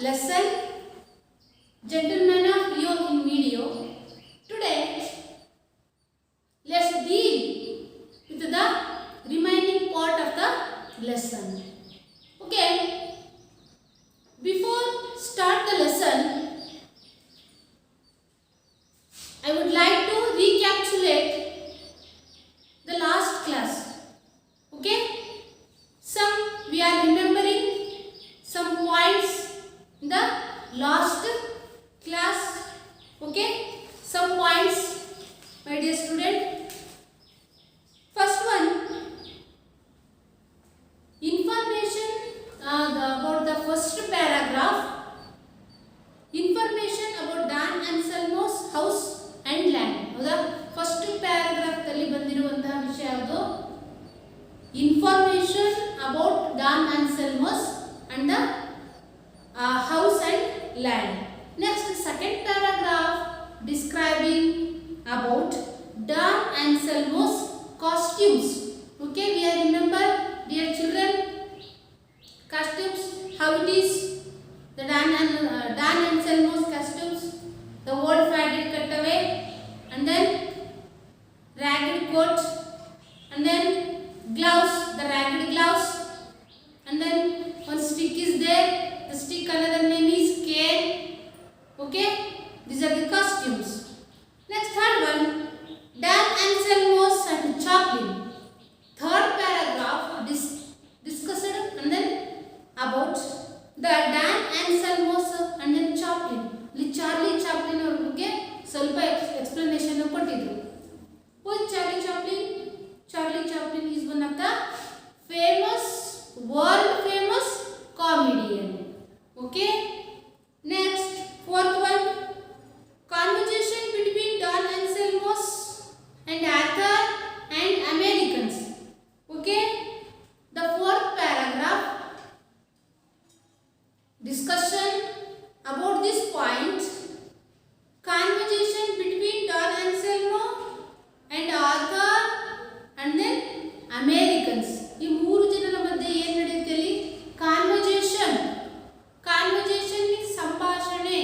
lesson Gentleman of Rio in video. Today let's deal with the remaining part of the lesson. Okay, before start the lesson I would like to recapitulate the last class. Okay, we are remembering some points in the last class. Okay, some points, my dear student. First one, information about the first paragraph. Information about Dan Anselmo's house and land. ಹೌದಾ, first paragraph ಅಲ್ಲಿ ಬಂದಿರುವಂತಹ ವಿಷಯ ಯಾವುದು? Information about Don Anselmo's and the house and land. Next, second paragraph describing about Dan Anselmo's costumes. Okay, we are remember, dear children, costumes, how it is, the Dan Anselmo's costumes, the old faded cutaway, and then ragged coat, and then gloves, the ragged gloves, and then one stick is there, the stick another name is cane. Okay, these are the costumes. Next, third one, Dan Anselmo's and Chaplin. Third paragraph discussed and then about the Dan Anselmo's and then Chaplin. Charlie Chaplin ಅವರ ಬಗ್ಗೆ ಸ್ವಲ್ಪ explanation ಕೊಟ್ಟಿದ್ರು. Who is Charlie Chaplin? Charlie Chaplin is one of the famous, world famous comedian. Okay, next, fourth one, conversation between Don Anselmos and Arthur and Americans. Okay, the fourth paragraph discussion about this point, conversation between Don Anselmo and Arthur and then Americans. ಈ ಮೂರು ಜನರ ಮಧ್ಯೆ ಏನು ನಡೆಯುತ್ತೆ ಅಲ್ಲಿ? Conversation. Conversation means ಸಂಭಾಷಣೆ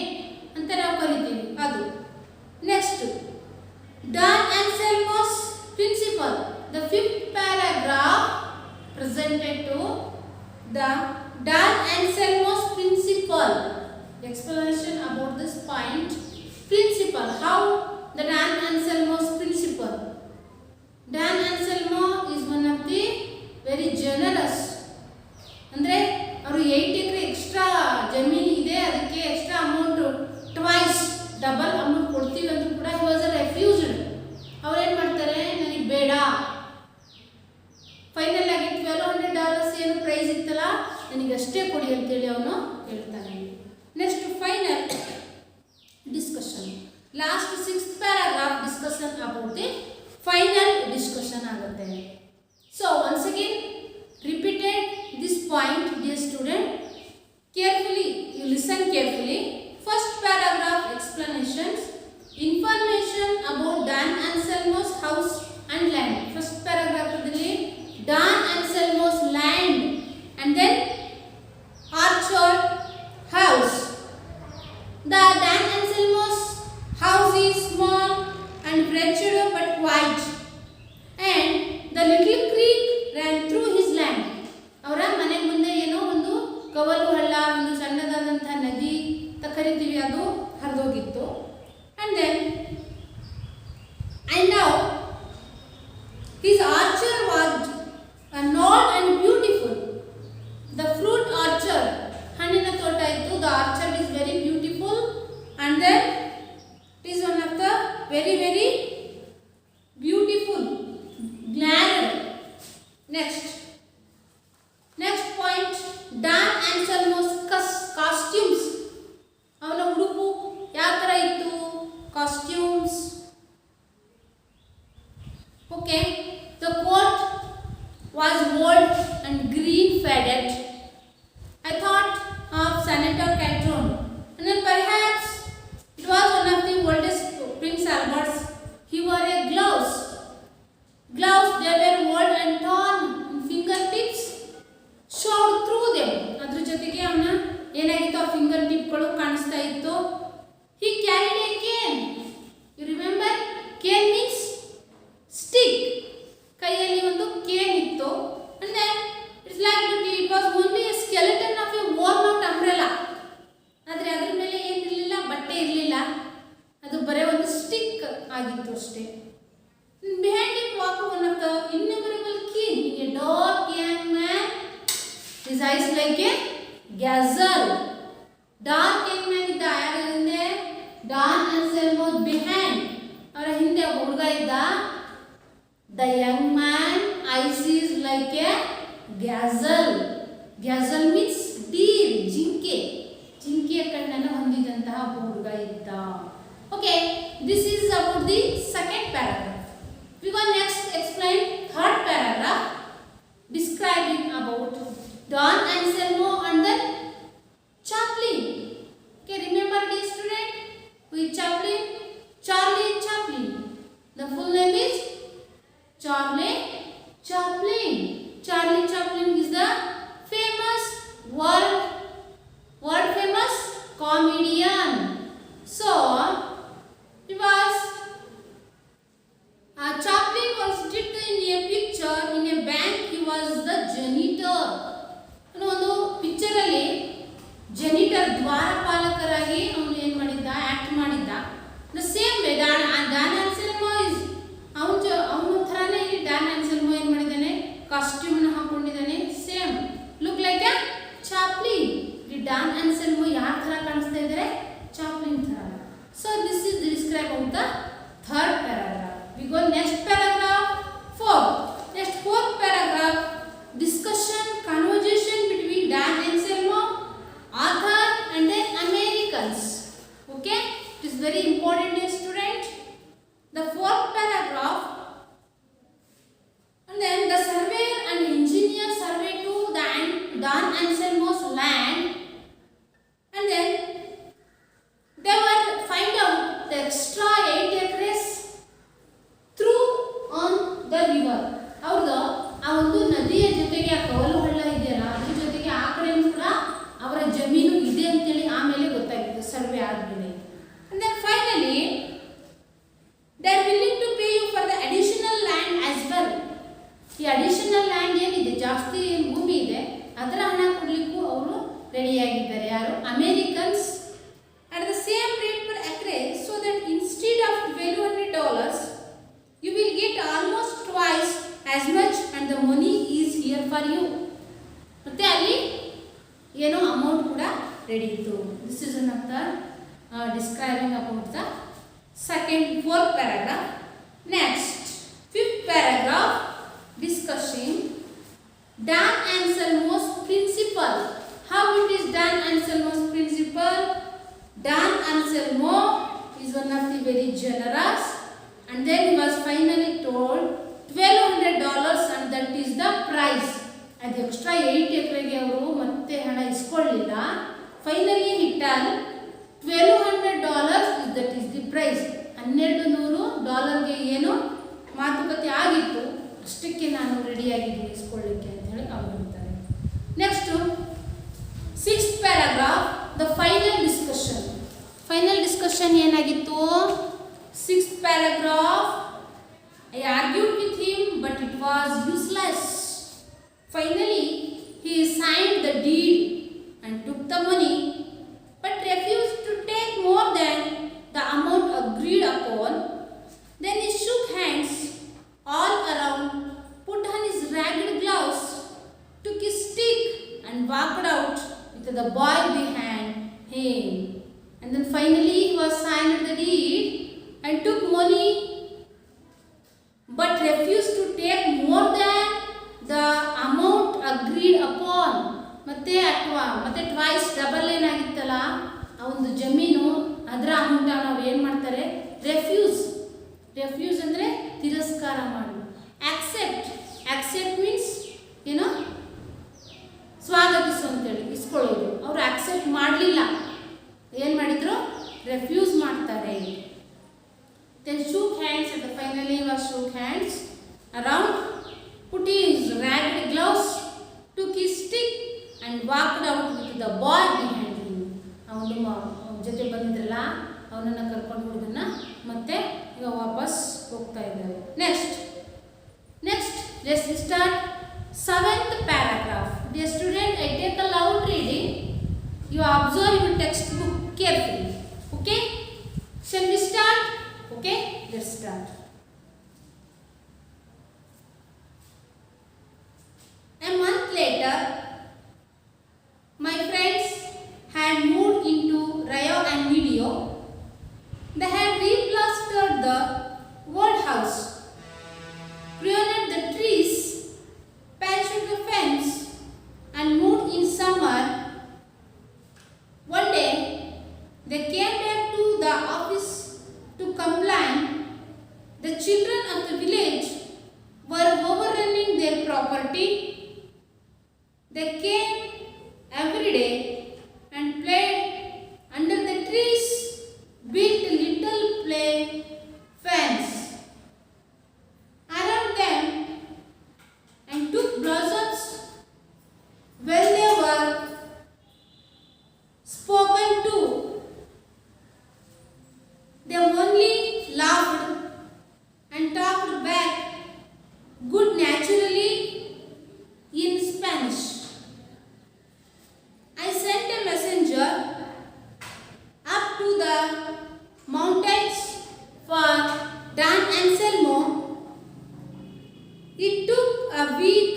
ಅಂತ ನಾವು ಕರಿತೀವಿ ಅದು. Next, Don Anselmo's principal. The fifth paragraph presented to the Don Anselmo's principal. Explanation about this point. Principal, how the Dan Anselmo's principal. Dan Anselmo is one of the very generous. ಅಂದರೆ ಅವರು 8 ಎಕರೆ extra ಜಮೀನು ಇದೆ, ಅದಕ್ಕೆ extra amount twice double amount ಕೊಡ್ತೀವಿ ಅಂತ ಕೂಡ he was a refused. ಅವ್ರೇನು ಮಾಡ್ತಾರೆ, ನನಗೆ ಬೇಡ, ಫೈನಲ್ ಆಗಿ $1200 ಏನು ಪ್ರೈಸ್ ಇತ್ತಲ್ಲ ನನಗೆ ಅಷ್ಟೇ ಕೊಡಿ ಅಂತೇಳಿ ಅವನು ಹೇಳ್ತಾನೆ. Next, final discussion. Last sixth paragraph discussion about the final discussion ಆಗುತ್ತೆ. So once again repeated this point, dear student. Carefully, you listen carefully. First paragraph explanations, information about Dan Anselmo's house and land. First paragraph adalli Dan Anselmo's land and then orchard, house. The Dan Anselmo's house is small and wretched but wide, and the little creek ran through his land. ಅವರ ಮನೆ ಮುಂದೆ ಏನೋ ಒಂದು ಕವಲು ಹಳ್ಳ, ಒಂದು ಸಣ್ಣದಾದಂತಹ ನದಿ finger ಟಿಪ್ಗಳು ಕಾಣಿಸ್ತಾ ಇತ್ತು. He carried a cane. You remember cane means stick. ಕೈಯಲ್ಲಿ ಒಂದು ಕೇನ್ ಇತ್ತು. ಅಂದ್ರೆ it's like it was only a skeleton of a worn out umbrella. ಆದರೆ ಅದ್ರ ಮೇಲೆ ಏನಿರಲಿಲ್ಲ, ಬಟ್ಟೆ ಇರಲಿಲ್ಲ, ಅದು ಬರೀ ಒಂದು ಸ್ಟಿಕ್ ಆಗಿತ್ತು ಅಷ್ಟೇ. Behind him walked one of the innumerable king in a dark young man, his eyes like a gazelle. Dark young man ಇದ್ದ. ಯಾರ ಹಿಂದೆ? Don Anselmo behind. ಅವರ ಹಿಂದೆ ಒಬ್ಬ ಹುಡುಗ ಇದ್ದ. The young man eyes is like a gazelle. Gazelle means deer, ಜಿಂಕೆ. ಜಿಂಕೆಯ ಕಣ್ಣನ್ನು ಹೊಂದಿದಂತಹ ಒಬ್ಬ ಹುಡುಗ ಇದ್ದ. Okay, this is about the second paragraph. We will next explain third paragraph describing about Don Anselmo and the Chaplin. Okay, remember dear student, who is Chaplin? Charlie Chaplin. The full name is Charlie Chaplin. Charlie Chaplin is the famous world famous comedian. So he was Chaplin was depicted in a picture in a bank. He was the janitor. ಒಂದು picture ಅಲ್ಲಿ ಜನಿಟರ್ ದ್ವಾರಪಾಲಕರಾಗಿ ಅವನು ಏನು ಮಾಡಿದ್ದ, act ಮಾಡಿದ್ದ. The same way Don Anselmo is ಅವನ ಥರನೇ ಇಲ್ಲಿ Don Anselmo ಏನು ಮಾಡಿದ್ದಾನೆ, ಕಾಸ್ಟ್ಯೂಮ್ನ ಹಾಕೊಂಡಿದ್ದಾನೆ. Same look like a Chaplin. ಈ ಡಾನ್ ಅನ್ಸೆಲ್ಮೋ ಯಾರ ಥರ ಕಾಣಿಸ್ತಾ ಇದ್ದಾರೆ? ಚಾಪ್ಲಿನ್ ಥರ. So this is describe out the third paragraph. We go next paragraph 4. Next fourth paragraph, discussion, conversation between Dan Anselmo, author, and then Americans. Okay, it is very important, dear student. The fourth paragraph, and then the surveyor and engineer survey to the Dan Anselmo's land, and then they will find out the extra 8 acres on the river. ಅವ್ರದ್ದು ಆ ಒಂದು ನದಿಯ ಜೊತೆಗೆ ಆ ಕವಲು ಹಳ್ಳ ಇದೆಯಲ್ಲ, ಅದ್ರ ಜೊತೆಗೆ ಆ ಕಡೆ ಕೂಡ ಅವರ ಜಮೀನು ಇದೆ ಅಂತೇಳಿ ಆಮೇಲೆ ಗೊತ್ತಾಗಿತ್ತು ಸರ್ವೆ ಆದ್ಮೇಲೆ. And then finally they are willing to pay you for the additional land as well. ಈ ಅಡಿಷನಲ್ ಲ್ಯಾಂಡ್ ಏನಿದೆ, ಜಾಸ್ತಿ ಭೂಮಿ ಇದೆ, ಅದರ ಹಣ ಕೊಡ್ಲಿಕ್ಕೂ ಅವರು ರೆಡಿಯಾಗಿದ್ದಾರೆ. ಯಾರು? Americans. At the same rate per acre, so that instead of $1,200 you will get almost twice as much and the money is here for you. ಮತ್ತೆ ಅಲ್ಲಿ ಏನೋ ಅಮೌಂಟ್ ಕೂಡ ರೆಡಿ ಇತ್ತು. This is one of the describing about the fourth paragraph. Next, fifth paragraph discussing Dan Anselmo's principle. How it is Dan Anselmo's principle? Dan Anselmo is one of the very generous. And then he was finally told $1,200 and that is the price. ಅದು extra 8 ಎಕರೆಗೆ ಅವರು ಮತ್ತೆ ಹಣ ಇಸ್ಕೊಳ್ಳಿಲ್ಲ. Finally he told $1,200 that is the price. $1,200 ಏನು ಮಾತುಕತೆ ಆಗಿತ್ತು, ಅಷ್ಟಕ್ಕೆ ನಾನು ರೆಡಿಯಾಗಿದ್ದೀನಿ ಇಸ್ಕೊಳ್ಳಿಕ್ಕೆ ಅಂತ ಹೇಳಿ ಅವ್ರು ಹೇಳ್ತಾರೆ. Next sixth paragraph, the final discussion. Final discussion ಏನಾಗಿತ್ತು? Sixth paragraph, I argued with him but it was useless. Finally, he signed the deed and took the money but refused to take more than the amount agreed upon. Then he shook hands all around, put on his ragged gloves, took his stick and walked out with the boy behind him. And then finally he was signed the deed and took money but refused to take more than the amount agreed upon. ಮತ್ತೆ twice double ಏನಾಗಿತ್ತಲ್ಲ ಆ ಒಂದು ಜಮೀನು, ಅದರ amount ನಾವು ಏನು ಮಾಡ್ತಾರೆ? Refuse ಅಂದರೆ ತಿರಸ್ಕಾರ ಮಾಡು. ಆಕ್ಸೆಪ್ಟ್ ಮೀನ್ಸ್ ಏನೋ ಸ್ವಾಗತಿಸು ಅಂತೇಳಿ ಇಸ್ಕೊಳ್ಳೋದು. ಅವರು ಆಕ್ಸೆಪ್ಟ್ ಮಾಡಲಿಲ್ಲ, ಏನು ಮಾಡಿದ್ರು? ರೆಫ್ಯೂಸ್ ಮಾಡ್ತಾರೆ. Then shook hands and finally was shook hands around, put his ragged gloves, took his stick and walked out with the boy behind him. ಅವನನ್ನು ಕರ್ಕೊಂಡು ಹುಡುಗನ್ನ ಮತ್ತೆ ಈಗ ವಾಪಸ್ ಹೋಗ್ತಾ ಇದ್ದಾರೆ. Next let's start 7th paragraph. Dear student, I take a loud reading. You observe your textbook carefully. Okay? Shall we start? Okay? Let's start. A month later, my friends had moved into Rio and Medio. They had replastered the old house, pruned the trees, patched the fence, and moved in summer. One day, they came back to the office to complain. The children of the village were overrunning their property. They came every day and played under the trees, built a little play fence around them, and took blossoms when they were spoken to. They only laughed and talked back good naturally in Spanish. I sent a messenger up to the mountains for Dan Anselmo. It took a week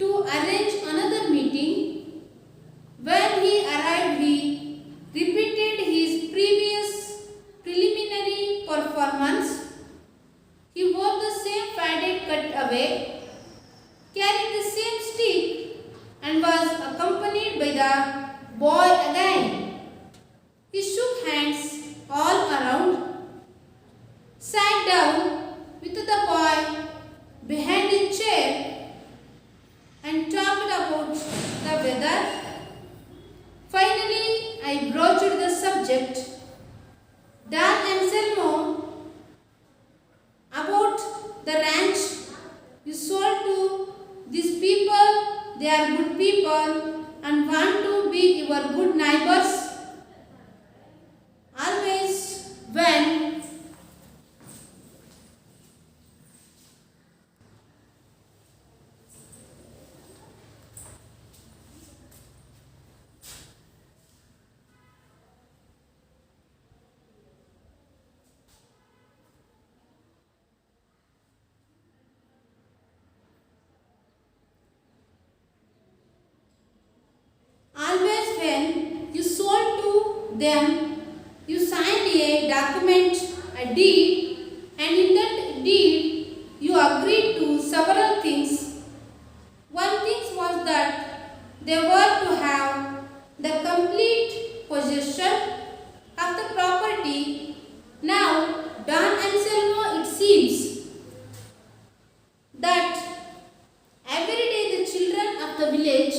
to arrange another meeting. When he arrived, he repeated his previous preliminary performance. He wore the same faded cutaway, carried the same stick, and was accompanied by the boy again. He shook hands all around, sat down with the boy behind his chair, and talked about the weather. Finally, I broached the subject. Dan Anselmo, about the ranch you sold to these people. They are good people and want to be your good neighbors. Always when you sold to them, you signed a document, a deed, and in that deed you agreed to several things. One thing was that they were to have the complete possession of the property. Now, Don Anselmo, it seems that every day the children of the village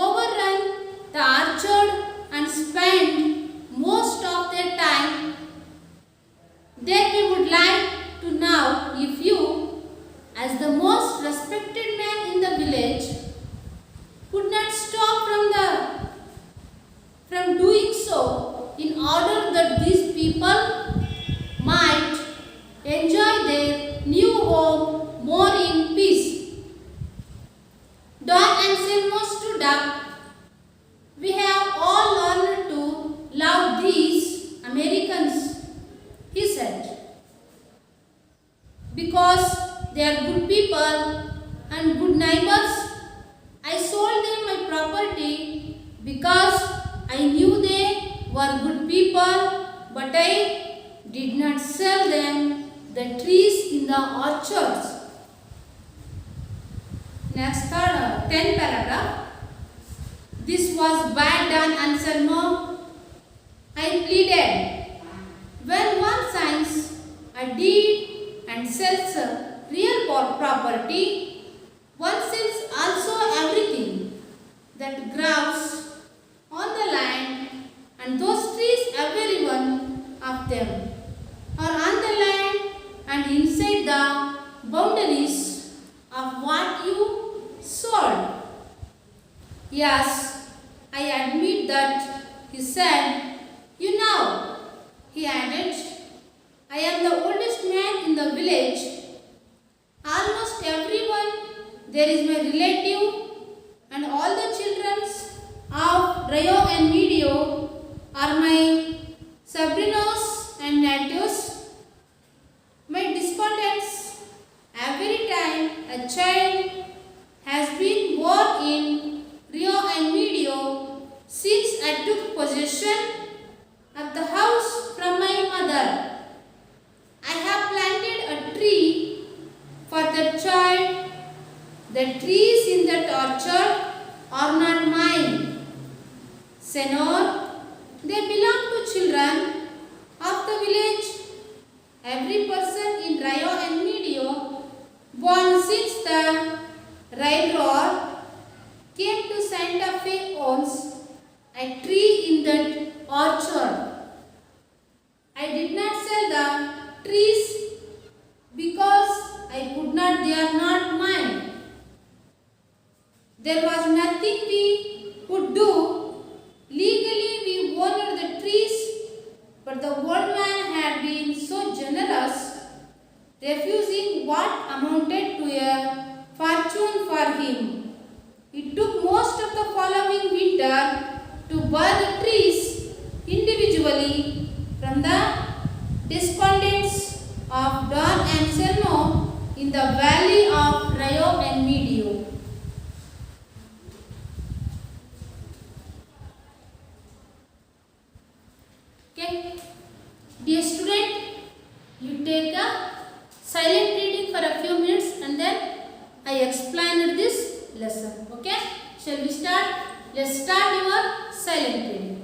overrun the orchard and spend most of their time there. We would like to know if you, as the most respected man in the village, could not stop from doing so in order that these people might enjoy their new home more in peace. Don Anselmo stood up. We have all learned to love these Americans, he said, because they are good people and good neighbors. I sold them my property because I knew they were good people, but I did not sell them the trees in the orchards. Next, 10th paragraph. This was bad done, Anselmo, I pleaded. When one signs a deed and sells real property, one sells also everything that grows on the land, and those trees, every one of them, are on the land and inside the boundaries of what you sold. Yes, I admit that He said, "You know," he added, "I am the oldest man in the village. Almost everyone there is my relative, and all the children of Rio and Medio are my sobrinos and nephews, my descendants. Every time a child has been born in Rio and Medio since I took possession of the house from my mother. I have planted a tree for the child. The trees in that orchard are not mine, Senor. They belong to children of the village. Every person in Rio and Medio born since the railroad came to Santa Fe owns a tree in that orchard. I did not sell the trees because I could not, they are not mine. There was nothing we could do. Legally, we owned the trees, but the old man had been so generous, refusing what amounted to a fortune for him. It took most of the following winter to buy the trees individually from the descendants of Don Anselmo in the valley of Rio and Medio. Okay, dear student, you take a silent reading for a few minutes and then I explained this lesson. Okay, shall we start? Let's start your silent reading.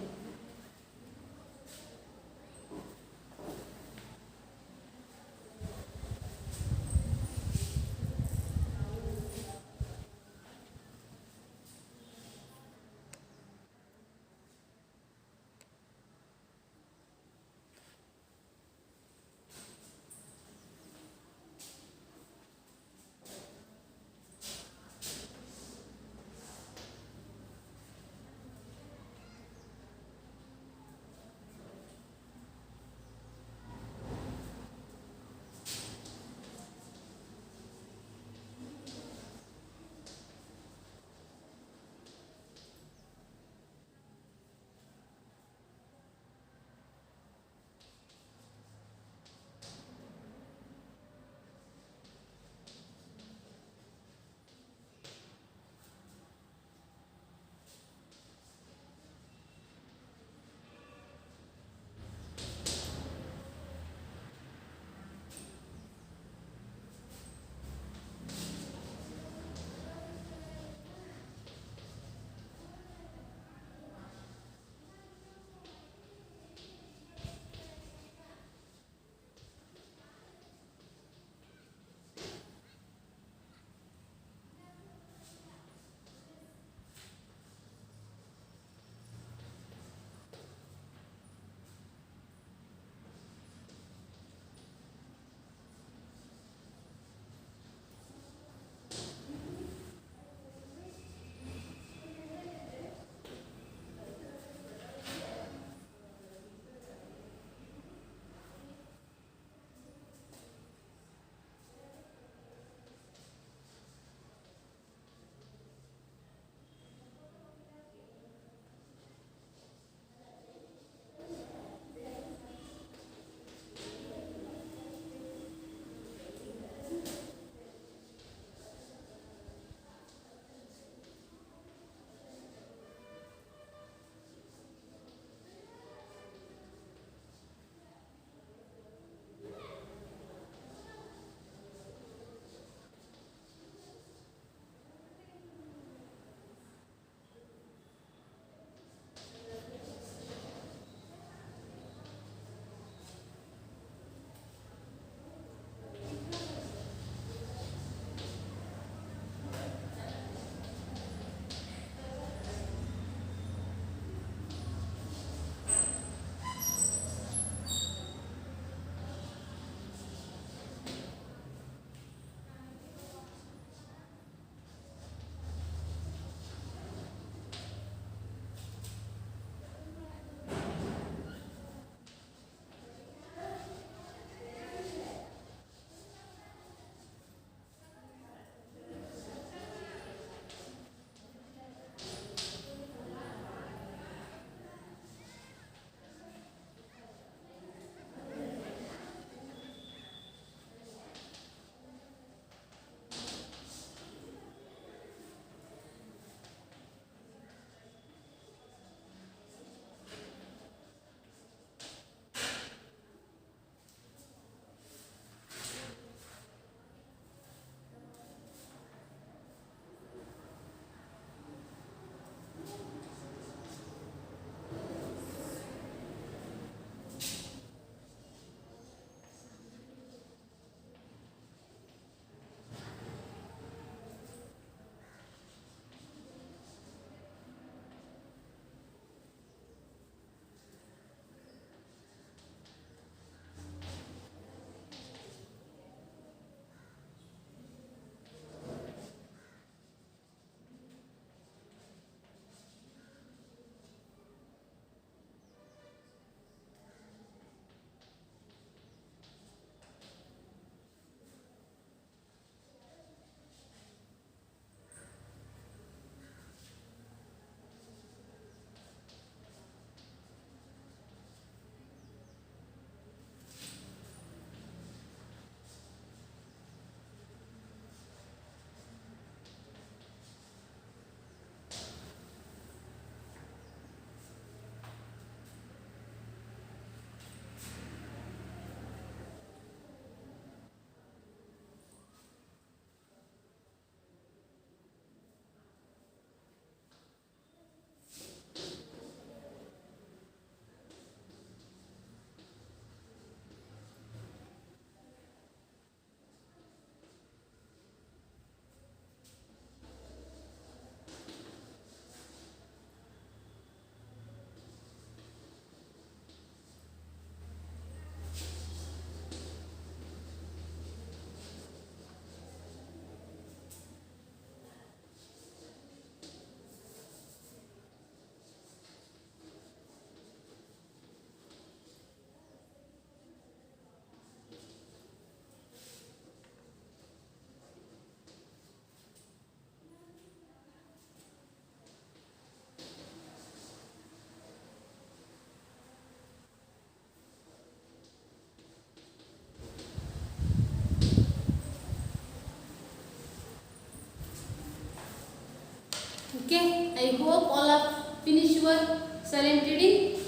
Okay, I hope all of finish your silent reading.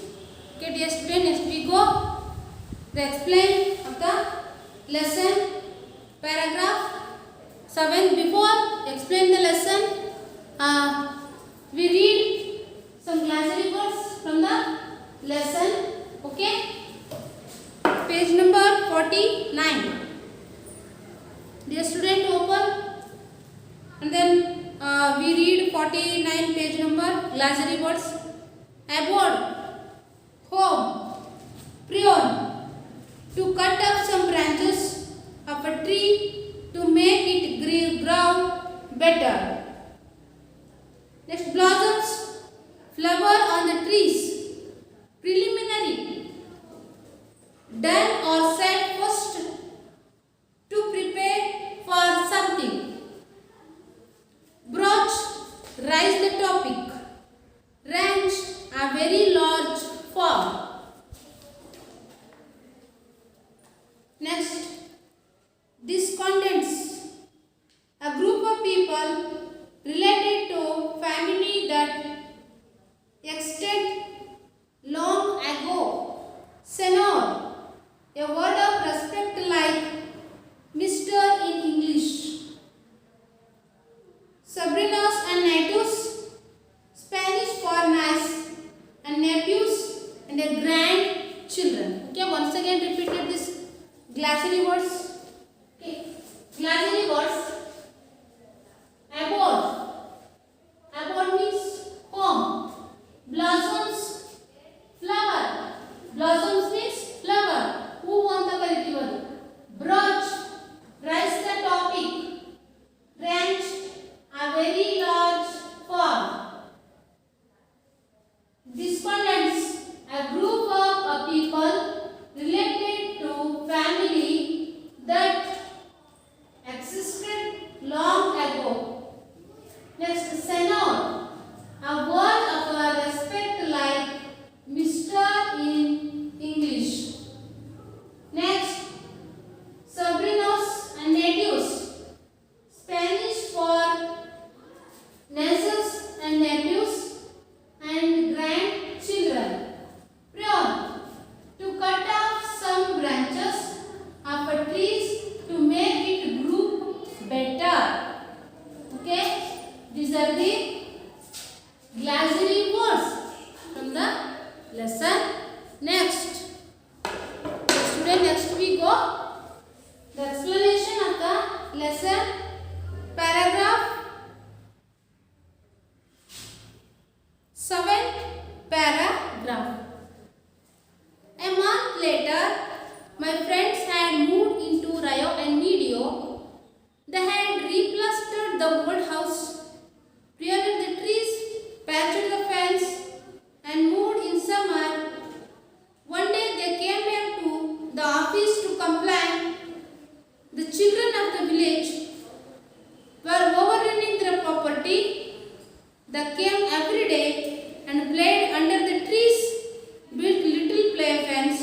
Okay, dear student, next we go the explain of the lesson paragraph 7. Before explain the lesson, we read some glossary words from the lesson. Okay, page number 49. Dear student, open and then we read 49 page number glossary words. Aboard, home, prion, to cut off some branches of a tree to make it grow better. Next, blossoms, flower on the trees. Preliminary, done or said first to prepare for something. Broach, rise the topic. Ranch, a very large farm. Next, discontents, a group of people related to family that existed long ago. Senor, a word of respect like Mr. in English. Sobrinos and nephews, Spanish for nice, and nephews and their grandchildren. Okay, once again repeated this glossary words. Okay, glossary words. Abode, abode means home. Blossoms, flower. Blossoms means flower. Who want the quality word? Broach, rise the topic. Ranch, a very large farm. Descendants, a group of people related to family that existed long ago. Next, senor, a word of respect like Mr. in English. Next, sobrinos and natives, Spanish for nieces and nephews and grandchildren. Prion, to cut off some branches of a trees to make it grow better. Okay, these are the glossary words from the lesson. Next, student, next we go the explanation of the lesson paragraph 7th paragraph. A month later, my friends had moved into Rio and Medio. They had replastered the old house, pruned the trees, patched the fence, and moved in summer. One day they came back to the office to complain. The children of the village were overrunning their property. They came every day and played under the trees, built little play fence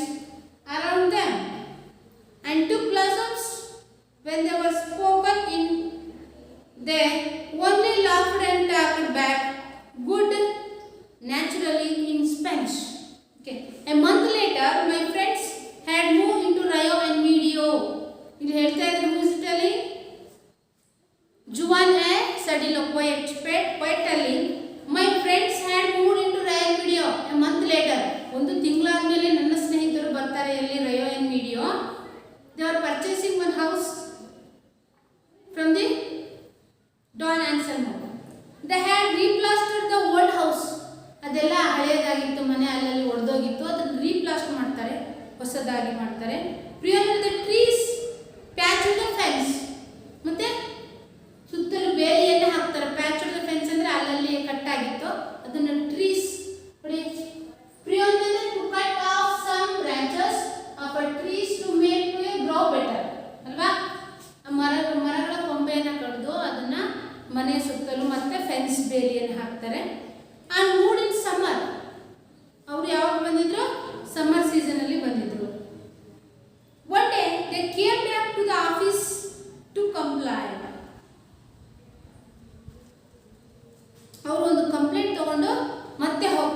around them, and took lessons when they were spoken in. They only laughed and talked back good naturally in Spanish. Okay. A month later, my friends had moved into Rio and Medio. ಇಲ್ಲಿ ಹೇಳ್ತಾ ಇದ್ದಾರೆ, who is telling? Juan A. Sadilo, poet telling, my friends had moved into Rio and Medio a month later. ಒಂದು ತಿಂಗಳಾದ್ಮೇಲೆ ನನ್ನ ಸ್ನೇಹಿತರು ಬರ್ತಾರೆ ಎಲ್ಲಿ Rio and Medio. They were purchasing one house from the Don Anselmo. They had replastered the old house. ಅದೆಲ್ಲ ಹಳೆಯದಾಗಿತ್ತು, ಮನೆ ಅಲ್ಲಲ್ಲಿ ಒಡೆದೋಗಿತ್ತು, ಅದನ್ನು ರೀಪ್ಲಾಸ್ಟ್ ಮಾಡ್ತಾರೆ, ಹೊಸದಾಗಿ ಮಾಡ್ತಾರೆ. Pruned the trees, patched the fence, ಮತ್ತೆ ಸುತ್ತಲೂ ಬೇಲಿಯನ್ನು ಹಾಕ್ತಾರೆ. patched the fence ಅಂದ್ರೆ ಅಲ್ಲಲ್ಲಿ ಕಟ್ಟಾಗಿತ್ತು, ಅದನ್ನು ಟ್ರೀಸ್ ನೋಡಿ. Pruned ಅಂದ್ರೆ to cut off some branches of a trees to make it grow better, ಅಲ್ವಾ? ಮರಗಳ ಕೊಂಬೆಯನ್ನು ಕಡಿದು ಅದನ್ನ ಮನೆ ಸುತ್ತಲೂ ಮತ್ತೆ ಫೆನ್ಸ್ ಬೇಲಿಯನ್ನು ಹಾಕ್ತಾರೆ. and moved in summer. ಅವರು ಯಾವಾಗ ಬಂದಿದ್ರು? ಸಮ್ಮರ್ ಸೀಸನ್ ಅಲ್ಲಿ ಬಂದಿದ್ರು. One day they came back to the office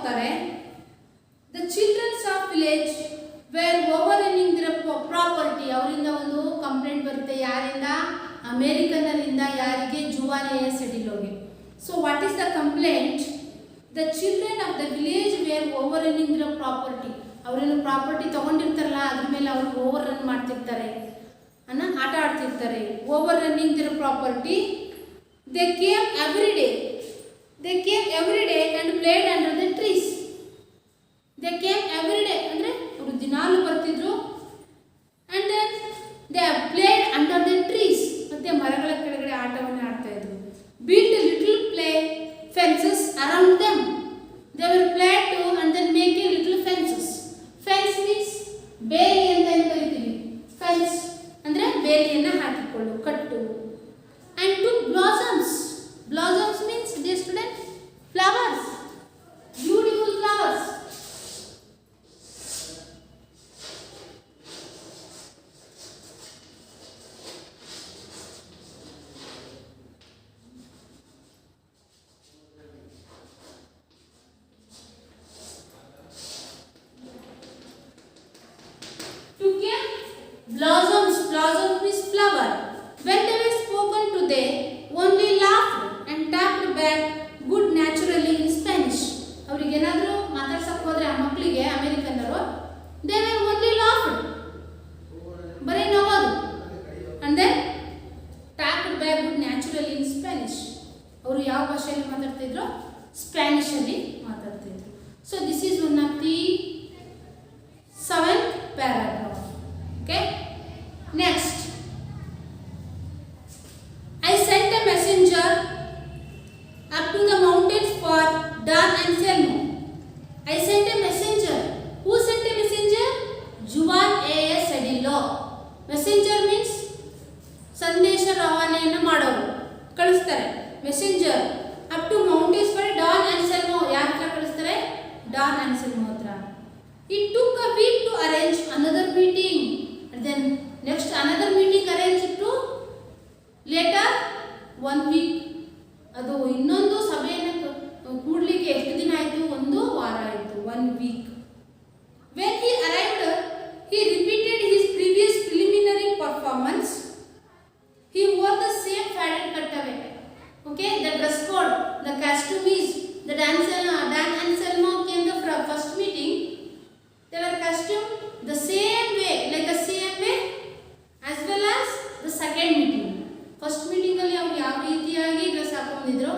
ಹೋಗ್ತಾರೆ. The childrens of village were over running their property. ಅವರಿಂದ ಒಂದು ಕಂಪ್ಲೇಂಟ್ ಬರುತ್ತೆ. ಯಾರಿಂದ? ಅಮೇರಿಕನ್ನರಿಂದ. ಯಾರಿಗೆ? Juan A S. ಎಡಿಲೋಗೆ. So what is the complaint? The children of the village were over running their property. ಅವರೇನು property ತಗೊಂಡಿರ್ತಾರಲ್ಲ ಅದ್ರ ಮೇಲೆ ಅವರು ಓವರ್ ರನ್ ಮಾಡ್ತಿರ್ತಾರೆ, ಆಟ ಆಡ್ತಿರ್ತಾರೆ. Over running their property. They came every day. They came every day and played under the trees. They came every day ಅಂದರೆ ಅವರು ದಿನಾಲು ಬರ್ತಿದ್ರು. And then they played under the trees. ಮತ್ತು ಮರಗಳ ಕೆಳಗಡೆ ಆಟವನ್ನು ಆಡ್ತಾ ಇದ್ರು. Build little play fences around them. They will play to and then make a little fences. Fence means ಬೇಲಿ ಅಂತ ಏನು ಕರಿತೀವಿ. ಫೆನ್ಸ್ ಅಂದರೆ ಬೇಲಿಯನ್ನು ಹಾಕಿಕೊಳ್ಳು, ಕಟ್ಟು. And to blossoms. Blossoms means dear student flowers, beautiful flowers. Blossoms, blossoms means flower. When they were spoken to, they only laughed and tapped back good naturally in Spanish. ಅವರಿಗೆ ಏನಾದರೂ ಮಾತಾಡ್ಸಕ್ಕೆ ಹೋದ್ರೆ ಆ ಮಕ್ಕಳಿಗೆ ಅಮೆರಿಕನ್ನರು, they were only laughed, ಬರೀ ನಗೋದು. and then tapped back good naturally in Spanish. ಅವರು ಯಾವ ಭಾಷೆಯಲ್ಲಿ ಮಾತಾಡ್ತಿದ್ರು? ಸ್ಪ್ಯಾನಿಷ್ ಅಲ್ಲಿ ಮಾತಾಡ್ತಿದ್ರು. So this is one of the 7th paragraph. Okay. Next, I sent a messenger up to the mountains for Dan Anselmo. I sent a messenger. Who sent a messenger? Juan A.S. Edillo. Messenger means ಸಂದೇಶ ರವಾನೆಯನ್ನು ಮಾಡೋರು, ಕಳಿಸ್ತಾರೆ. Messenger up to mountains for Don Anselmo. ಯಾರ ಹತ್ರ ಕಳಿಸ್ತಾರೆ? Don Anselmo ಹತ್ರ. It took a week to arrange another meeting. And then next another meeting arranged to later 1 week. ಅದು ಇನ್ನೊಂದು ಸಭೆಯನ್ನು ಕೂಡಲಿಕ್ಕೆ ಎಷ್ಟು ದಿನ ಆಯಿತು? 1 ವಾರ ಆಯಿತು, 1 week. When he arrived, he repeated his previous preliminary performance. He wore the same faded cutaway. Okay, the dress code, the costume is the Dan Anselmo came the first meeting. They were costumed the same way, like the same way as well as the second meeting. First meeting ಅಲ್ಲಿ ಅವರು ಯಾವ ರೀತಿಯಾಗಿ dress ಹಾಕೊಂಡಿದ್ರು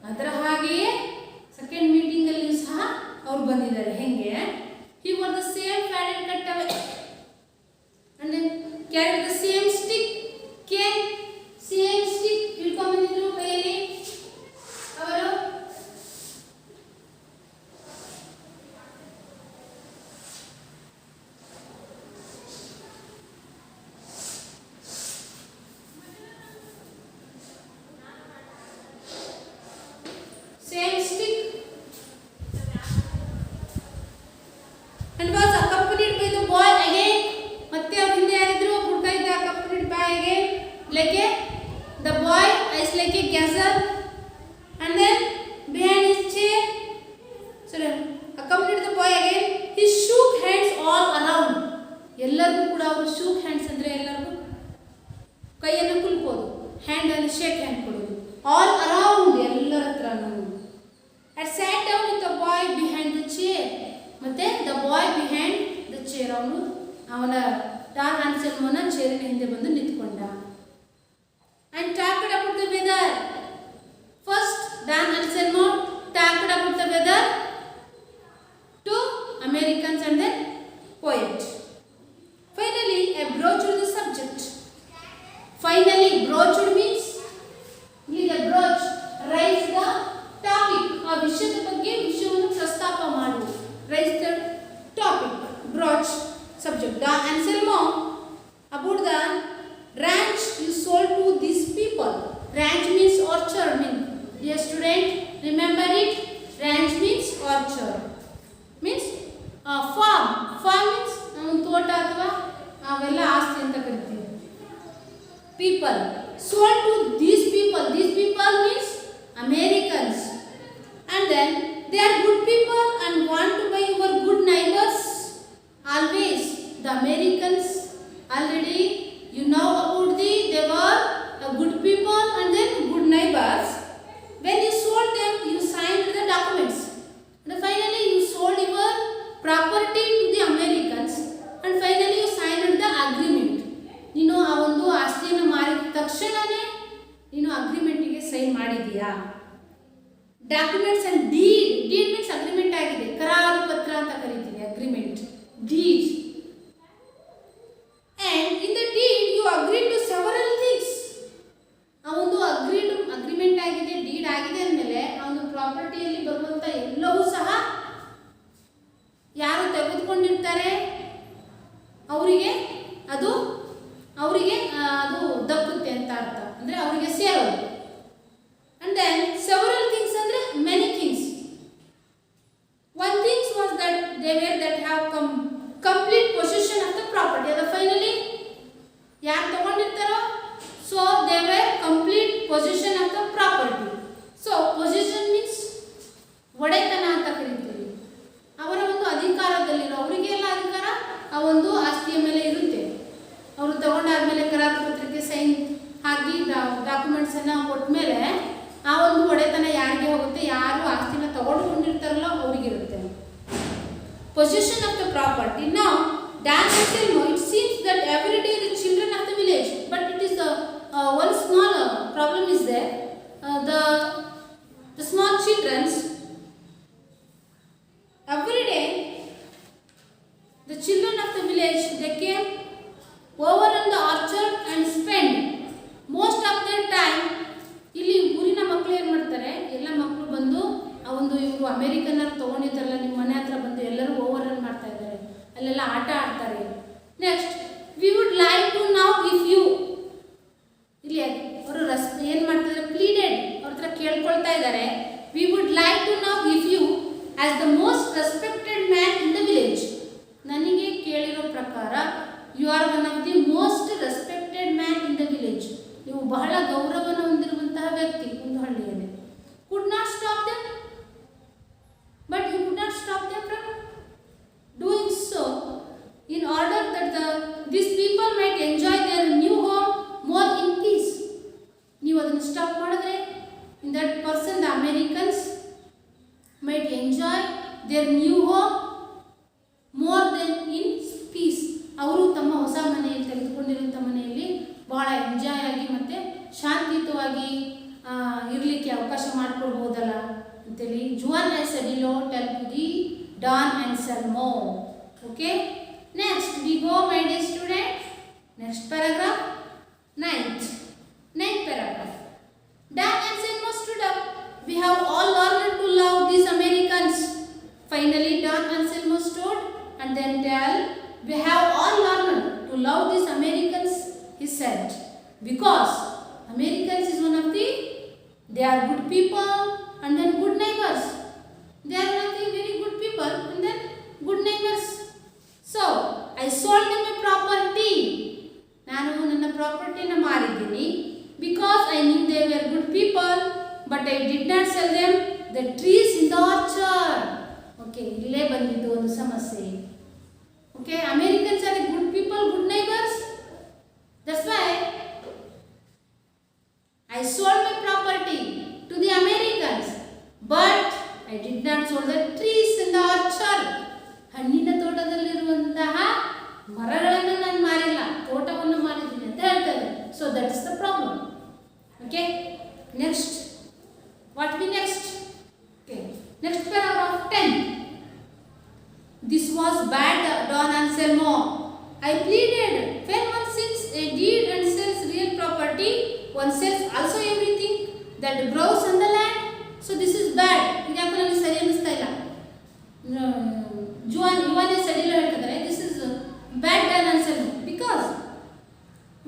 ಅದರ ಹಾಗೆಯೇ second meeting ಅಲ್ಲಿ ಸಹ ಅವರು ಬಂದಿದ್ದಾರೆ. ಹೆಂಗೆ? he wore the same faded cutaway and then carried the same stick. same stick ಹಿಡ್ಕೊಂಡಿದ್ರು ಕೈಯಲ್ಲಿ ಅವರು. Same stick and was accompanied by the boy again. ಮತ್ತೆ ಅವ್ರ ಹಿಂದೆ ಯಾರಿದ್ರು? ಹುಡುಗ ಇದ್ದ. accompanied by again like a the boy is like a gazelle and then behind his chair. So accompanied the boy again. He shook hands all around. ಎಲ್ಲರಿಗೂ ಕೂಡ ಅವರು shook hands ಅಂದ್ರೆ ಎಲ್ಲರಿಗೂ ಕೈಯನ್ನು ಕುಲುಕೋದು, ಹ್ಯಾಂಡ್ ಅಲ್ಲಿ ಶೇಕ್ ಹ್ಯಾಂಡ್ ಕೊಡೋದು. all around ಎಲ್ಲರ ಹತ್ರನೂ. and sat down with the boy behind the chair. ಮತ್ತೆ the boy behind the chair, ಅವನ ಡಾನ್ ಆನ್ಸೆಲ್ಮೋನ ಚೇರಿನ ಹಿಂದೆ ಬಂದು ನಿಂತ್ಕೊಂಡ. and talked about the weather. First Dan Anselmo talked about the weather to Americans and then poet. Finally I broached the subject. Finally, broached means the broach, raise the topic. ಆ ವಿಷಯದ ಬಗ್ಗೆ ವಿಷಯವನ್ನು ಪ್ರಸ್ತಾಪ ಮಾಡು. raise the topic, broach, subject. Dan Anselmo about the ranch you sold to these people. Ranch means orchard. Dear student, remember it. Ranch means orchard. Means farm. Farm means ತೋಟ ಅಥವಾ ಅವೆಲ್ಲ ಆಸ್ತಿ ಅಂತ ಕರಿತೀವಿ. People sold to these people. These people means Americans. And then they are good people and documents and deed means agreement ಆಗಿದೆ, ಕರಾರು ಪತ್ರ ಅಂತ ಕರಿತೀವಿ, agreement, deed. And in the deed you agreed to several things. ಆ ಒಂದು agreement ಆಗಿದೆ, deed ಆಗಿದೆ ಅಂದಮೇಲೆ ಆ ಒಂದು ಪ್ರಾಪರ್ಟಿಯಲ್ಲಿ ಬರುವಂತ ಎಲ್ಲವೂ ಸಹ ಯಾರು ತೆಗೆದುಕೊಂಡಿರ್ತಾರೆ ಅವರಿಗೆ ಅದು ದಕ್ಕುತ್ತೆ ಅಂತ ಅರ್ಥ, ಅಂದ್ರೆ ಅವರಿಗೆ ಸೇರೋದು. And then several things ಅಂದ್ರೆ many things. One thing was that they were that have complete possession of the property. ಅದು ಫೈನಲಿ ಯಾರು ತಗೊಂಡಿರ್ತಾರೋ, so they were complete possession of the property. So possession means ಒಡೆತನ ಅಂತ ಕರೀತೀವಿ. ಅವರ ಒಂದು ಅಧಿಕಾರದಲ್ಲಿರೋ, ಅವರಿಗೆಲ್ಲ ಅಧಿಕಾರ ಆ ಒಂದು ಆಸ್ತಿಯ ಮೇಲೆ ಇರುತ್ತೆ. ಅವರು ತಗೊಂಡಾದ್ಮೇಲೆ ಕರಾರು ಪತ್ರಕ್ಕೆ ಸೈನ್ ಹಾಕಿ ಡಾಕ್ಯುಮೆಂಟ್ಸ್ ಅನ್ನ ಕೊಟ್ಟ ಮೇಲೆ ಆ ಒಂದು ಒಡೆತನ ಯಾರಿಗೆ ಹೋಗುತ್ತೆ, ಯಾರು ಆಸ್ತಿನ ತಗೊಂಡುಕೊಂಡಿರ್ತಾರಲ್ಲ ಅವರಿಗಿರುತ್ತೆ. Possession of the property. Now, Dan and Selma, it seems that every day the children of the village, but it is the one small problem is there. The small childrens, every day the children of the village, they came over in the orchard and spend most of their time. ಇಲ್ಲಿ ಊರಿನ ಮಕ್ಕಳು ಏನು ಮಾಡ್ತಾರೆ, ಎಲ್ಲ ಮಕ್ಕಳು ಬಂದು ಆ ಒಂದು ಇವರು ಅಮೇರಿಕನ್ನರು ತೊಗೊಂಡಿದ್ದಾರಲ್ಲ ನಿಮ್ಮ ಮನೆ ಹತ್ರ ಬಂದು ಎಲ್ಲರೂ ಓವರ್ ರನ್ ಮಾಡ್ತಾ ಇದ್ದಾರೆ, ಅಲ್ಲೆಲ್ಲ ಆಟ ಆಡ್ತಾರೆ. Next we would like to now if you, ಇಲ್ಲಿ ಅವರು ಏನು ಮಾಡ್ತಿದ್ದಾರೆ, ಪ್ಲೀಡೆಡ್, ಅವ್ರ ಹತ್ರ ಕೇಳ್ಕೊಳ್ತಾ ಇದ್ದಾರೆ, we would like to now if you as the most respected man in the village. ನನಗೆ ಕೇಳಿರೋ ಪ್ರಕಾರ you are one of the most respected man in the village. ನೀವು ಬಹಳ ಗೌರವವನ್ನು ಹೊಂದಿರುವಂತಹ ವ್ಯಕ್ತಿ ಒಂದು ಹಳ್ಳಿಯಲ್ಲಿ. Could not stop them, but you could not stop them from doing so in order that this people might enjoy their new home more in peace. ನೀವು ಅದನ್ನು stop ಮಾಡಿದ್ರೆ in that person the Americans might enjoy their new home more then in peace. ಅವರು ತಮ್ಮ ಹೊಸ ಮನೆಯಲ್ಲಿ ತೆಗೆದುಕೊಂಡಿರುವಂಥ ಮನೆಯಲ್ಲಿ ಬಹಳ enjoy ಆಗಿ ಮತ್ತು ಶಾಂತಿಯುತವಾಗಿ ಇರಲಿಕ್ಕೆ ಅವಕಾಶ ಮಾಡಿಕೊಡ್ಬೋದಲ್ಲ ಅಂತೇಳಿ Juan and Sedillo tell to the Don Anselmo. Okay, next we go my dear student. Next paragraph, ninth paragraph. Dan and Selma stood up. We have all learned to love these Americans. Finally, Dan and Selma stood and then tell, we have all learned to love these Americans, he said, because Americans is one of the, they are good people and then good neighbors. They are one of the very good people and then good neighbors. So I sold them a property. ನಾನು ನನ್ನ ಪ್ರಾಪರ್ಟಿನ ಮಾರಿದ್ದೀನಿ, because I knew they were good people, but I did not sell them the trees in the orchard. Okay, ಇಲ್ಲೇ ಬಂದಿದ್ದು ಒಂದು ಸಮಸ್ಯೆ. Okay, Americans are good people, good neighbors. That's why I sold my property to the Americans, but I did not sold the trees in the orchard. ಹಣ್ಣಿನ ತೋಟದಲ್ಲಿರುವಂತಹ ಮರಗಳನ್ನು ನಾನು ಮಾರಿಲ್ಲ, ತೋಟವನ್ನು ಮಾರಿದ್ದೀನಿ ಅಂತ ಹೇಳ್ತಾರೆ. So that is the problem. Okay, next what B next? Okay, next paragraph 10. This was bad, Don and Selma. I pleaded, when one sells a deed and sells real property, one sells also everything that grows on the land. So this is bad. ಇದಕ್ಕೆ ನನಗೆ ಸರಿ ಅನಿಸ್ತಾ ಇಲ್ಲ. ಇವನೇ ಸರಿಲ್ಲ ಹೇಳ್ತಿದ್ದಾರೆ. This is bad, Don and Selma, because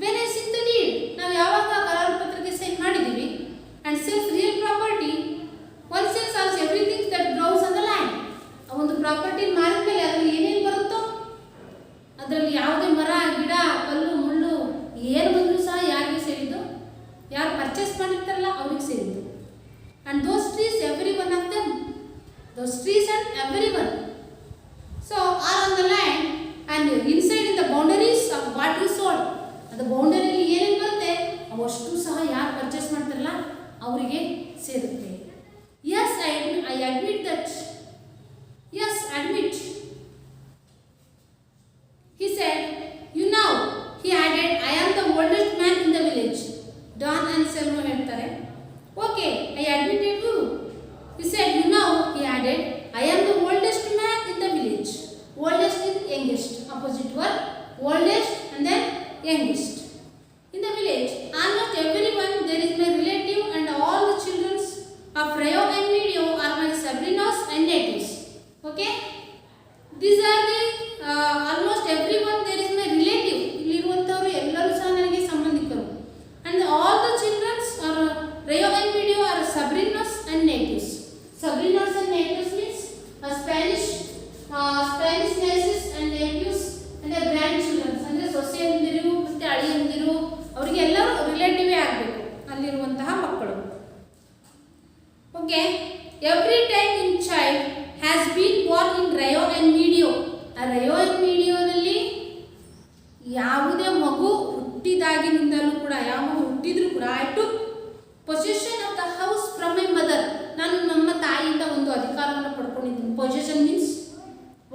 when I sell the deed, ನಾವು ಯಾವಾಗ ಕರಾರು ಪತ್ರಕ್ಕೆ ಸೈನ್ ಮಾಡಿದ್ದೀವಿ, and sells real property, one sells also everything that grows on the land. ಆ ಒಂದು ಪ್ರಾಪರ್ಟಿ ಮಾರಿದ ಮೇಲೆ ಅದರಲ್ಲಿ ಏನೇನು ಬರುತ್ತೋ, ಅದರಲ್ಲಿ ಯಾವುದೇ ಮರ ಗಿಡ ಕಲ್ಲು ಮುಳ್ಳು ಏನು ಬಂದರೂ ಸಹ ಯಾರಿಗೆ ಸೇರಿದ್ದು, ಯಾರು ಪರ್ಚೇಸ್ ಮಾಡಿರ್ತಾರಲ್ಲ ಅವ್ರಿಗೆ ಸೇರಿದ್ದು. And those trees every one of them, those trees and every one so are on the land and inside in the boundaries of what you sold. ಅದು ಬೌಂಡರಿಯಲ್ಲಿ ಏನೇನು ಬರುತ್ತೆ ಅವಷ್ಟು ಸಹ ಯಾರು ಪರ್ಚೇಸ್ ಮಾಡ್ತಾರಲ್ಲ ಅವರಿಗೆ ಸೇರುತ್ತೆ. Yes, I admit that. Yes, admit. He said, you know, he added, I am the oldest man in the village. Don and Selma ಹೇಳ್ತಾರೆ. Okay, I These are the almost everyone there is my relative. ಇಲ್ಲಿರುವಂತವರು ಎಲ್ಲರೂ ಸಹ ನನಗೆ ಸಂಬಂಧಿಕರು. And all the children are Rayo and Medio are sobrinos and nephews. Sobrinos and nephews means Spanish nieces and nephews and their grandchildren. ಅಂದ್ರೆ ಸೊಸೆಯಂದಿರು ಮತ್ತೆ ಅಳಿಯಂದಿರು ಅವರಿಗೆ ಎಲ್ಲರೂ relative ಆಗಬೇಕು ಅಲ್ಲಿರುವಂತಹ ಮಕ್ಕಳು. Okay, every time in child has been born in Rio and Medio. ಆ Rio and ಮೀಡಿಯೋದಲ್ಲಿ ಯಾವುದೇ ಮಗು ಹುಟ್ಟಿದಾಗಿನಿಂದಲೂ ಕೂಡ, ಯಾವ ಮಗು ಹುಟ್ಟಿದ್ರು ಕೂಡ, I took possession of the house from my mother. ನಾನು ನಮ್ಮ ತಾಯಿಯಿಂದ ಒಂದು ಅಧಿಕಾರವನ್ನು ಪಡ್ಕೊಂಡಿದ್ದೀನಿ. ಪೊಸೆಷನ್ ಮೀನ್ಸ್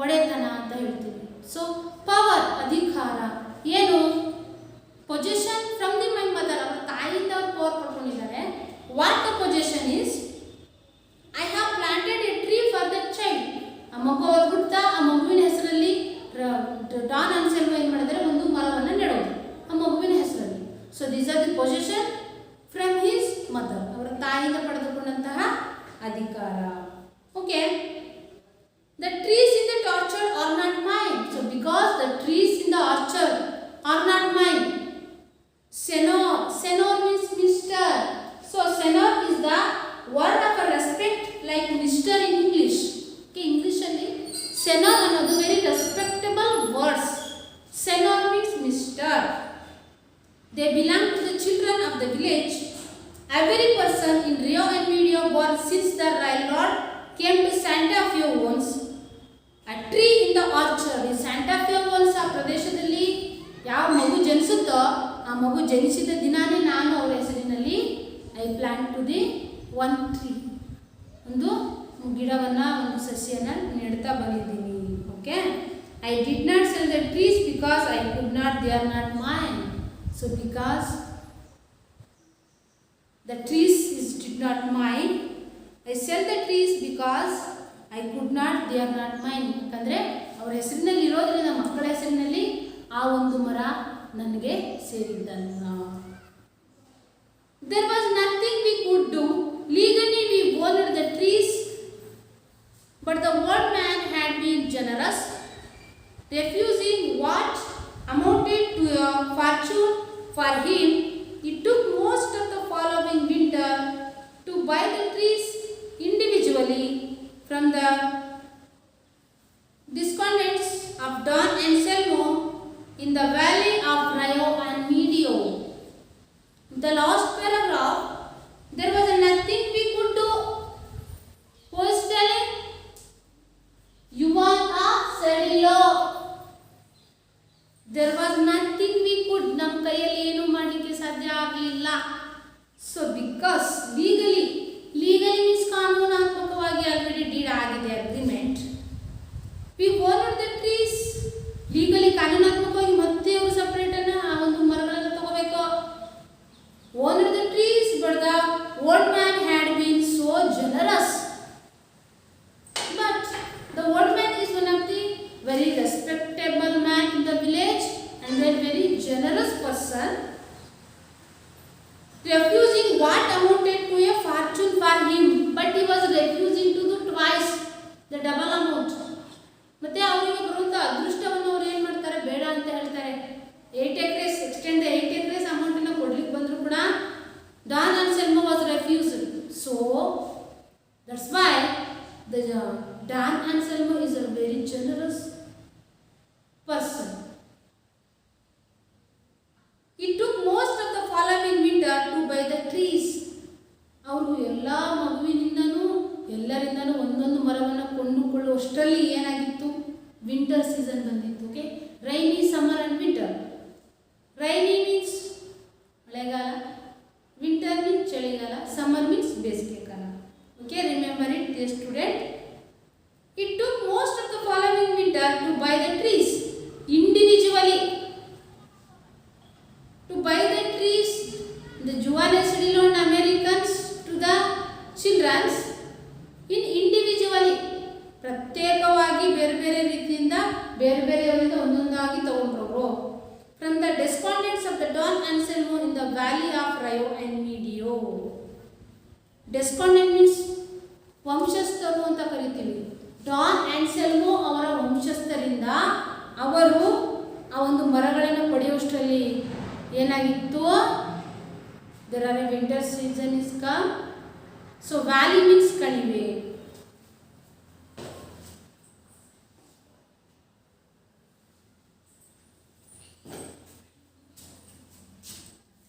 ಒಡೆತನ ಅಂತ ಹೇಳ್ತೀವಿ. ಸೊ ಪವರ್, ಅಧಿಕಾರ. ಏನು? Possession from the my mother, ಅವರ ತಾಯಿಯಿಂದ ಅವರು ಪವರ್ ಪಡ್ಕೊಂಡಿದ್ದಾರೆ. What the possession is, I have planted a tree for the child. ಆ ಮಗು ಹುಟ್ಟುತ್ತಾ ಆ ಮಗುವಿನ ಹೆಸರಲ್ಲಿ ಡಾನ್ ಅನ್ಸೆಲ್ವ ಏನು ಮಾಡಿದರೆ, ಒಂದು ಮರವನ್ನು ನೆಡೋದು ಆ ಮಗುವಿನ ಹೆಸರಲ್ಲಿ. So these are the possession from his mother, ಅವರ ತಾಯಿಯಿಂದ ಪಡೆದುಕೊಂಡಂತಹ ಅಧಿಕಾರ. Okay, the trees in the orchard are not mine. So because the trees in the orchard are not main. Senor means Mr. So Senor is the word of a respect like Mr. in English. Okay, English alli Senor ಅನ್ನೋದು very respectable words. Senor means Mr. They belong to the children of the village. Every person in Rio and Medio born since the railroad came to Santa Fe owns a tree in the orchard. In Santa Fe owns ಆ ಪ್ರದೇಶದಲ್ಲಿ ಯಾವ ಮಗು ಜನಿಸುತ್ತೋ ಆ ಮಗು ಜನಿಸಿದ ದಿನಾನೇ ನಾನು ಅವರ ಹೆಸರಿನಲ್ಲಿ I plant to the one tree, ಒಂದು ಗಿಡವನ್ನು, ಒಂದು ಸಸ್ಯನ ನೆಡ್ತಾ ಬಂದಿದ್ದೀನಿ. Okay, I did not sell the trees because I could not, they are not mine. So because the trees did not mine, I sell the trees because I could not, they are not mine. ಯಾಕಂದರೆ ಅವರ ಹೆಸರಿನಲ್ಲಿ ಇರೋದ್ರಿಂದ, ಮಕ್ಕಳ ಹೆಸರಿನಲ್ಲಿ ಆ ಒಂದು ಮರ ನನಗೆ ಸೇರಿದ್ದಲ್ಲ. There was nothing we could do. Legally we owned the trees, but the old man had been generous, refusing what amounted to a fortune for him. He took most of the following winter to buy the trees individually from the descendants of Don Anselmo in the valley of Rayo and Medio. The last paragraph, there was nothing we could do. Who is telling? You want a sedilo. There was nothing we could. ನಮ್ಮ ಕೈಯಲ್ಲಿ ಏನು ಮಾಡಲಿಕ್ಕೆ ಸಾಧ್ಯ ಆಗಲಿಲ್ಲ. So because legally means ಕಾನೂನಾತ್ಮಕವಾಗಿ already deed ಆಗಿದೆ agreement. We owner the trees, legally ಕಾನೂನಾತ್ಮಕವಾಗಿ ಮತ್ತೆ ಅವರು ಸಪ್ರೇಟ್ ಅನ್ನ ಆ ಒಂದು ಮರಗಳನ್ನು ತಗೋಬೇಕು. Owner the trees, but the old man had been so generous. But the old man is one of the very respectable man in the village and very generous person, refusing what amounted to a fortune for him, but he was refusing to do twice the double amount. ಮತ್ತೆ ಅವರಿಗೆ ಬರುವಂಥ ಅದೃಷ್ಟವನ್ನು ಅವ್ರು ಏನು ಮಾಡ್ತಾರೆ, ಬೇಡ ಅಂತ ಹೇಳ್ತಾರೆ. 8 acres extend 8 acres ಅಮೌಂಟನ್ನು ಕೊಡ್ಲಿಕ್ಕೆ ಬಂದರೂ ಕೂಡ Don Anselmo was refused. So that's why the Don Anselmo is a very generous person. He took most of the following winter to buy the trees. ಅವರು ಎಲ್ಲ ಮಗುವಿನಿಂದನೂ ಎಲ್ಲರಿಂದನೂ ಒಂದೊಂದು ಮರವನ್ನು ಕೊಂಡುಕೊಳ್ಳುವಷ್ಟರಲ್ಲಿ ಏನಾಗಿತ್ತು, ವಿಂಟರ್ ಸೀಸನ್ ಬಂದಿತ್ತು. Okay, rainy, summer and winter. Rainy means ಮಳೆಗಾಲ, winter means ಚಳಿಗಾಲ, summer means ಬೇಸಿಗೆಕಾಲ. Okay, remember it dear student. It took most of the following winter to buy the trees individually. To buy the trees, the Juanes loaned Americans to the children in individually. ಪ್ರತ್ಯೇಕವಾಗಿ ಬೇರೆ ಬೇರೆ ರೀತಿಯಿಂದ ಬೇರೆ ಬೇರೆಯವರಿಂದ ಒಂದೊಂದಾಗಿ ತಗೊಂಡ್ರು. From the descendants of the Don Anselmo in the valley of Rayo and Medio. Descendant means ವಂಶಸ್ಥರು ಅಂತ ಕರಿತೀವಿ. ಡಾನ್ ಆನ್ಸೆಲ್ಮೋ ಅವರ ವಂಶಸ್ಥ ಅವರು ಆ ಒಂದು ಮರಗಳನ್ನು ಪಡೆಯುವಷ್ಟರಲ್ಲಿ ಏನಾಗಿತ್ತು, there are a winter season is come. So valley means ಕಣಿವೆ.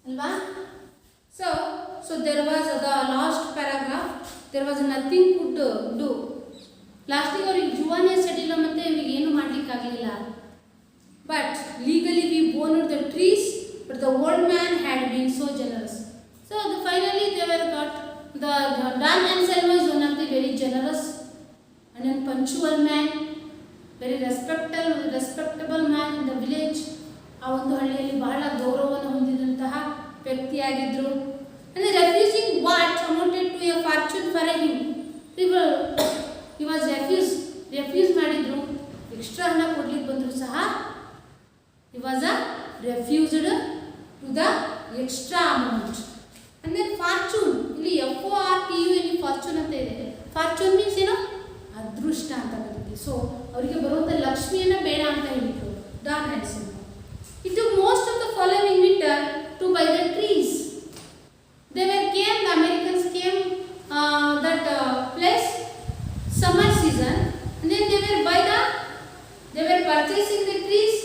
ಅಲ್ವಾ? So there was the last paragraph, there was nothing could do. ಲಾಸ್ಟಿಗೆ ಅವ್ರಿಗೆ ಜುವಾನೇ ಸೆಡಿಲ್ಲ, ಮತ್ತು ಇವ್ರಿಗೆ ಏನು ಮಾಡಲಿಕ್ಕಾಗಲಿಲ್ಲ. But legally we owned the trees, but the old man had been so generous. So finally they were got the Dan Anselmo is one of the very generous and a punctual man, very respectable man in the village. ಆ ಒಂದು ಹಳ್ಳಿಯಲ್ಲಿ ಬಹಳ ಗೌರವವನ್ನು ಹೊಂದಿದಂತಹ ವ್ಯಕ್ತಿಯಾಗಿದ್ದರು. and refusing what amounted to a fortune for him, he was refuse ಮಾಡಿದ್ರು. Extra ಹಣ ಕೊಡ್ಲಿಕ್ಕೆ ಬಂದರೂ ಸಹ he was refused to the extra amount. and then fortune, ಇಲ್ಲಿ FORTUNE ಫಾರ್ಚೂನ್ ಅಂತ ಇದೆ. ಫಾರ್ಚೂನ್ ಮೀನ್ಸ್ ಏನು, ಅದೃಷ್ಟ ಅಂತ ಬರುತ್ತೆ. ಸೊ ಅವರಿಗೆ ಬರುವಂಥ ಲಕ್ಷ್ಮಿಯನ್ನು ಬೇಡ ಅಂತ ಹೇಳಿದ್ರು Don Anselmo. It took most of the following winter to buy the trees. The Americans came that place summer season, and then they were purchasing the trees,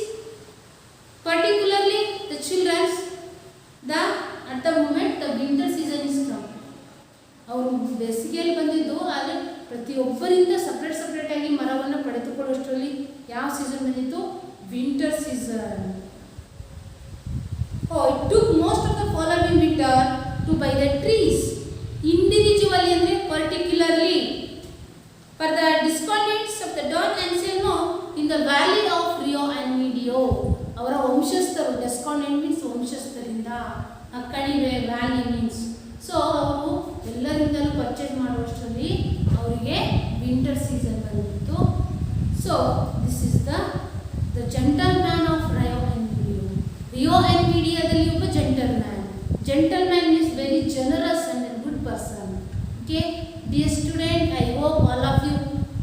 particularly the children. At the moment the winter season is come. ಅವರು ಬೇಸಿಗೆಯಲ್ಲಿ ಬಂದಿದ್ದು, ಆದರೆ ಪ್ರತಿಯೊಬ್ಬರಿಂದ separate ಆಗಿ ಮರವನ್ನು ಪಡೆದುಕೊಳ್ಳುವಷ್ಟರಲ್ಲಿ ಯಾವ season ಬಂದಿತ್ತು, winter season. It took most of the following winter to buy the trees, individually and particularly, for the descendants of the Don Anselmo in the valley of Rio and Medio. ಅವರ ವಂಶಸ್ಥರು, descendant means ವಂಶಸ್ಥರಿಂದ, ಕಣಿವೆ valley means. So ಅವರು ಎಲ್ಲರಿಂದಲೂ purchase ಮಾಡುವಷ್ಟರಲ್ಲಿ ಅವರಿಗೆ winter season ಬಂದಿತ್ತು. So this is the gentle man of Rio and Medio. Rio and Mediaದಲ್ಲಿ ಒಬ್ಬ gentleman means very generous and a good person. Okay, dear student, I hope all of you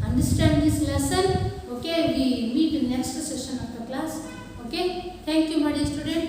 understand this lesson. Okay, we meet in next session of the class. Okay, thank you my dear student.